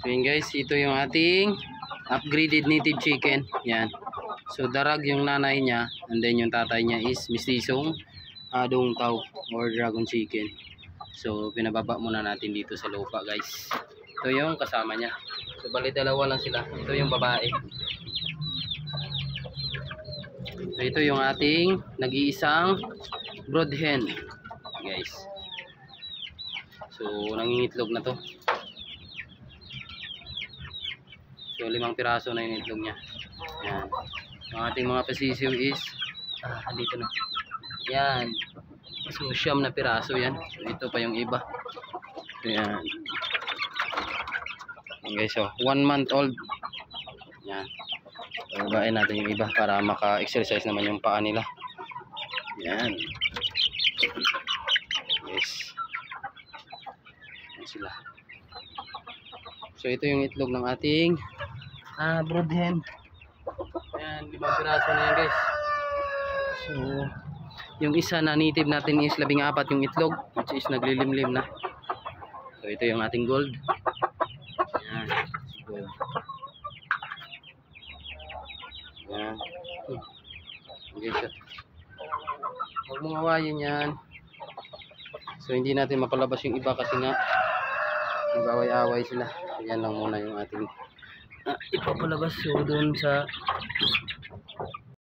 Ayan guys, ito yung ating upgraded native chicken. Yan. So darag yung nanay niya, and then yung tatay niya is mistisong dong tao or dragon chicken. So pinababa muna natin dito sa lupa guys. Ito yung kasama niya. So bali dalawa lang sila. Ito yung babae. So ito yung ating nag-iisang brood hen guys. So nangingitlog na to. So 5 piraso na yung itlog niya. Yan. Ang ating mga pasisiw is dito na. Yan. So 9 na piraso yan. So ito pa yung iba. Yan. Yan guys, so 1 month old. Yan. So babain natin yung iba para maka-exercise naman yung paa nila. Yan. Yes. Yan sila. So ito yung itlog ng ating brood hen. Ayan, 5 piraso na yan guys. So yung isa na native natin is 14 yung itlog, which is naglilimlim na. So ito yung ating gold. Ayan, gold. Ayan. Okay, so huwag mong awayin yan. So hindi natin mapalabas yung iba kasi nga nag-away-away sila. Yan lang muna yung ating ipapalabas. So doon sa